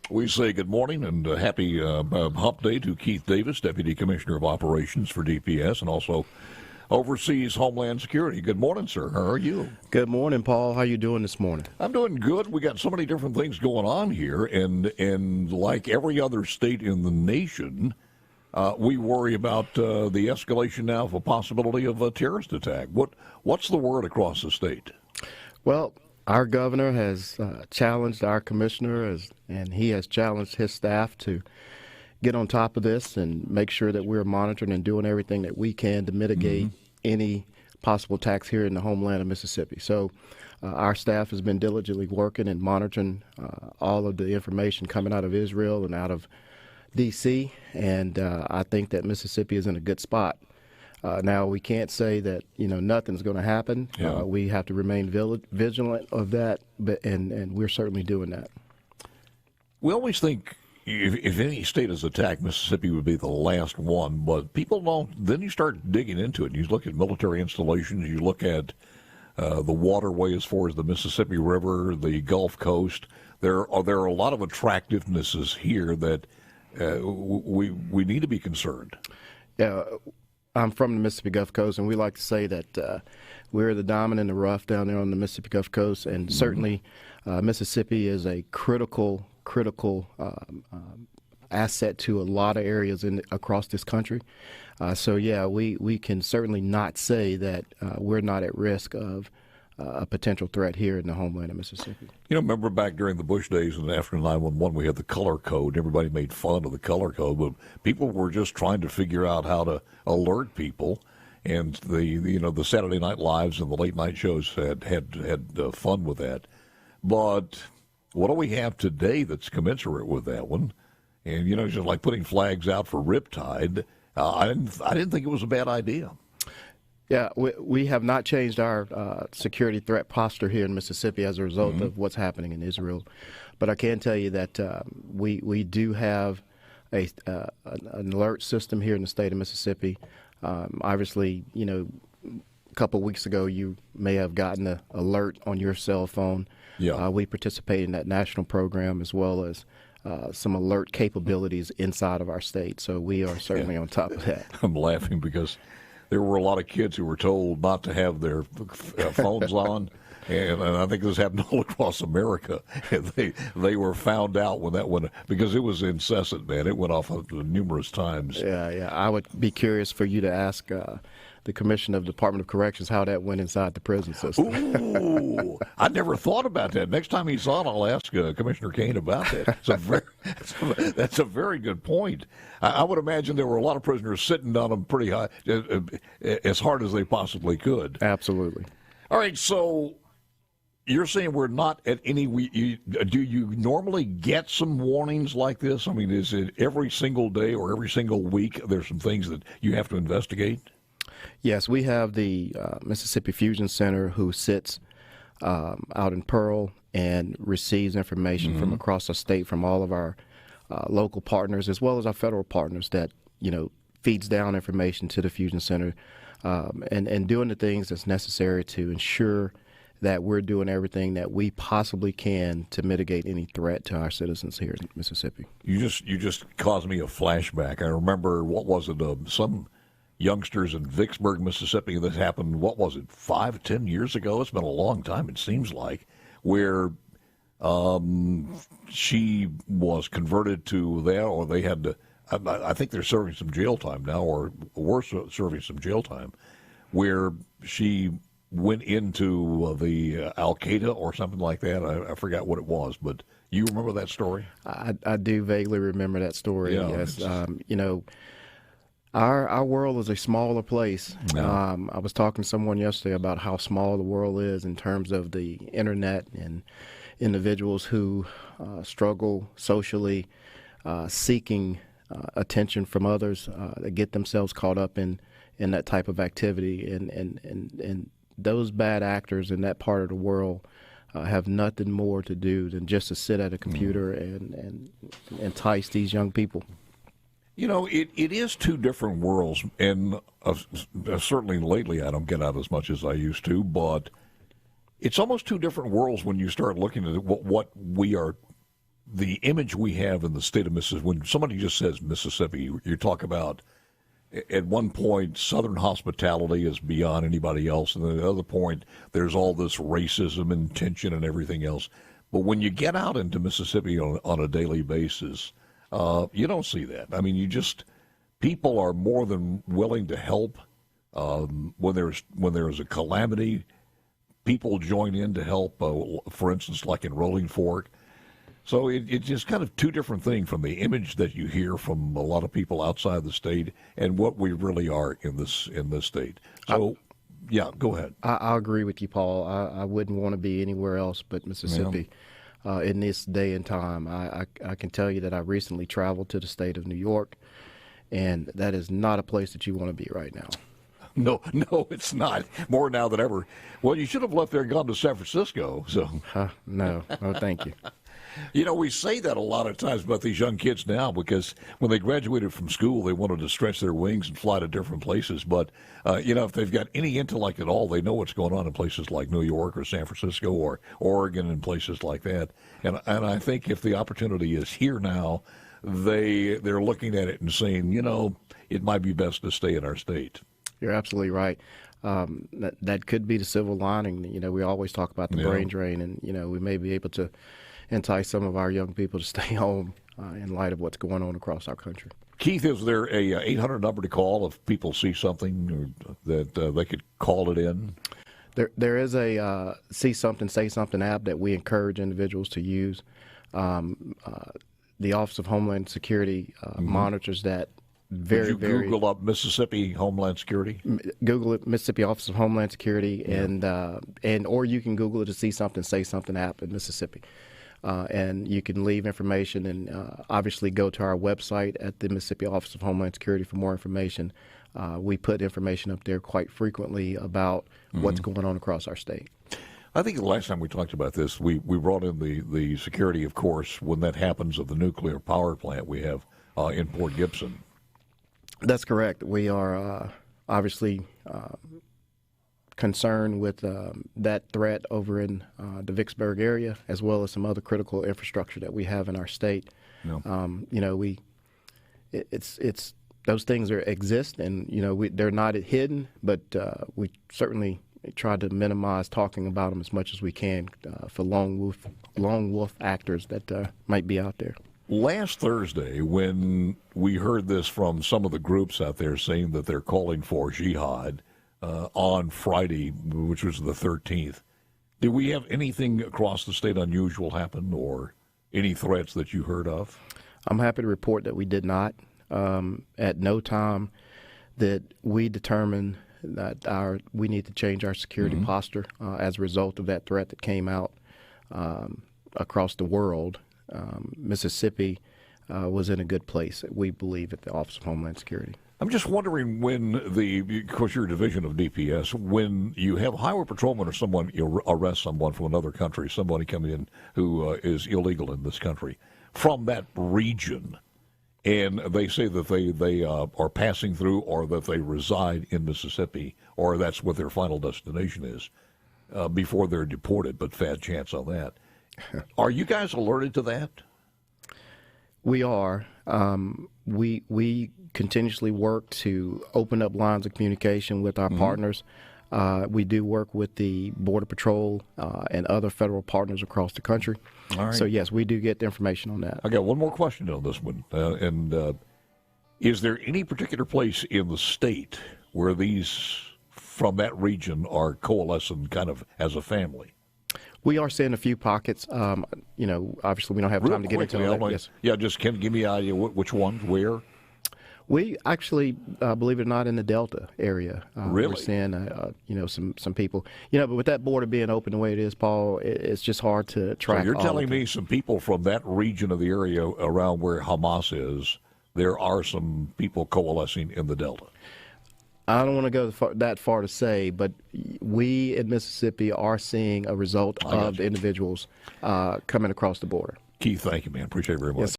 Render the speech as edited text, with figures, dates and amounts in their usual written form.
We say good morning and happy hump day to Keith Davis, Deputy Commissioner of Operations for DPS and also oversees Homeland Security. Good morning, sir. How are you? Good morning, Paul. How you doing this morning? I'm doing good. We got so many different things going on here, and like every other state in the nation, we worry about the escalation now of a possibility of a terrorist attack. What's the word across the state? Well, our governor has challenged our commissioner, and he has challenged his staff to get on top of this and make sure that we're monitoring and doing everything that we can to mitigate any possible attacks here in the homeland of Mississippi. So our staff has been diligently working and monitoring all of the information coming out of Israel and out of D.C., and I think that Mississippi is in a good spot. Now, we can't say that, nothing's going to happen. Yeah. We have to remain vigilant of that, and we're certainly doing that. We always think if any state is attacked, Mississippi would be the last one, but people don't. Then you start digging into it. You look at military installations, you look at the waterway as far as the Mississippi River, the Gulf Coast. There are a lot of attractivenesses here that we need to be concerned. Yeah. I'm from the Mississippi Gulf Coast, and we like to say that we're the diamond in the rough down there on the Mississippi Gulf Coast, and certainly Mississippi is a critical asset to a lot of areas across this country. So, we can certainly not say that we're not at risk of a potential threat here in the homeland of Mississippi. Remember back during the Bush days and after 9/11, we had the color code. Everybody made fun of the color code, but people were just trying to figure out how to alert people. And the Saturday Night Lives and the late night shows had fun with that. But what do we have today that's commensurate with that one? And just like putting flags out for Riptide, I didn't think it was a bad idea. Yeah, we have not changed our security threat posture here in Mississippi as a result of what's happening in Israel. But I can tell you that we do have an alert system here in the state of Mississippi. Obviously, a couple of weeks ago, you may have gotten an alert on your cell phone. Yeah. We participate in that national program as well as some alert capabilities inside of our state. So we are certainly on top of that. I'm laughing because there were a lot of kids who were told not to have their phones on, and I think this happened all across America. And they were found out when that went, because it was incessant, man. It went off numerous times. Yeah. I would be curious for you to ask the Commissioner of the Department of Corrections how that went inside the prison system. Ooh, I never thought about that. Next time he's on, I'll ask Commissioner Kane about that. That's a very good point. I would imagine there were a lot of prisoners sitting on them pretty high, as hard as they possibly could. Absolutely. All right, so you're saying we're not at any. Do you normally get some warnings like this? I mean, is it every single day or every single week there's some things that you have to investigate? Yes, we have the Mississippi Fusion Center who sits out in Pearl and receives information from across the state from all of our local partners as well as our federal partners that, feeds down information to the Fusion Center and doing the things that's necessary to ensure that we're doing everything that we possibly can to mitigate any threat to our citizens here in Mississippi. You just caused me a flashback. I remember, what was it, some youngsters in Vicksburg, Mississippi, that happened, 5-10 years ago? It's been a long time, it seems like, where she was converted to that, or they had to, I think they're serving some jail time now, or were serving some jail time, where she went into the Al-Qaeda or something like that. I forgot what it was, but you remember that story? I do vaguely remember that story, yeah, yes. Our world is a smaller place. No. I was talking to someone yesterday about how small the world is in terms of the internet and individuals who struggle socially, seeking attention from others, that get themselves caught up in that type of activity. And those bad actors in that part of the world have nothing more to do than just to sit at a computer and entice these young people. It is two different worlds, and certainly lately I don't get out as much as I used to, but it's almost two different worlds when you start looking at what we are the image we have in the state of Mississippi, when somebody just says Mississippi, you talk about at one point Southern hospitality is beyond anybody else, and at the other point there's all this racism and tension and everything else. But when you get out into Mississippi on a daily basis, you don't see that. I mean, people are more than willing to help. When there's a calamity, people join in to help. For instance, like in Rolling Fork. So it's just kind of two different things from the image that you hear from a lot of people outside the state and what we really are in this state. So, yeah, go ahead. I agree with you, Paul. I wouldn't want to be anywhere else but Mississippi in this day and time. I can tell you that I recently traveled to the state of New York, and that is not a place that you want to be right now. No, it's not. More now than ever. Well, you should have left there and gone to San Francisco. So no, thank you. You know, we say that a lot of times about these young kids now because when they graduated from school, they wanted to stretch their wings and fly to different places. But, if they've got any intellect at all, they know what's going on in places like New York or San Francisco or Oregon and places like that. And I think if the opportunity is here now, they're looking at it and saying, it might be best to stay in our state. You're absolutely right. That could be the silver lining. We always talk about the brain drain, and, we may be able to entice some of our young people to stay home in light of what's going on across our country. Keith, is there a 800 number to call if people see something that they could call it in? There is a See Something, Say Something app that we encourage individuals to use. The Office of Homeland Security monitors that very. Google up Mississippi Homeland Security? Google it, Mississippi Office of Homeland Security, and or you can Google it, the See Something, Say Something app in Mississippi. And you can leave information and obviously go to our website at the Mississippi Office of Homeland Security for more information. We put information up there quite frequently about what's going on across our state. I think the last time we talked about this, we brought in the security, of course, when that happens of the nuclear power plant we have in Port Gibson. That's correct. We are obviously concerned with that threat over in the Vicksburg area, as well as some other critical infrastructure that we have in our state. Yeah. It's those things exist, and they're not hidden, but we certainly try to minimize talking about them as much as we can for lone wolf actors that might be out there. Last Thursday, when we heard this from some of the groups out there saying that they're calling for jihad on Friday, which was the 13th, did we have anything across the state unusual happen or any threats that you heard of? I'm happy to report that we did not. At no time that we determined that we need to change our security posture as a result of that threat that came out across the world. Mississippi was in a good place, we believe, at the Office of Homeland Security. I'm just wondering when of course, you're a division of DPS, when you have a highway patrolman or someone, you arrest someone from another country, somebody come in who is illegal in this country, from that region, and they say that they are passing through or that they reside in Mississippi or that's what their final destination is before they're deported, but bad chance on that. Are you guys alerted to that? We are. We continuously work to open up lines of communication with our partners. We do work with the Border Patrol and other federal partners across the country. All right. So, yes, we do get the information on that. I got one more question on this one. Is there any particular place in the state where these from that region are coalescing kind of as a family? We are seeing a few pockets. Obviously we don't have time to get into that. Yes. Yeah, just can give me an idea which ones, where? We actually, believe it or not, in the Delta area. Really? We're seeing, some people. But with that border being open the way it is, Paul, it's just hard to track. So you're telling me some people from that region of the area around where Hamas is, there are some people coalescing in the Delta? I don't want to go that far to say, but we in Mississippi are seeing a result of the individuals coming across the border. Keith, thank you, man. Appreciate it very much. Yes.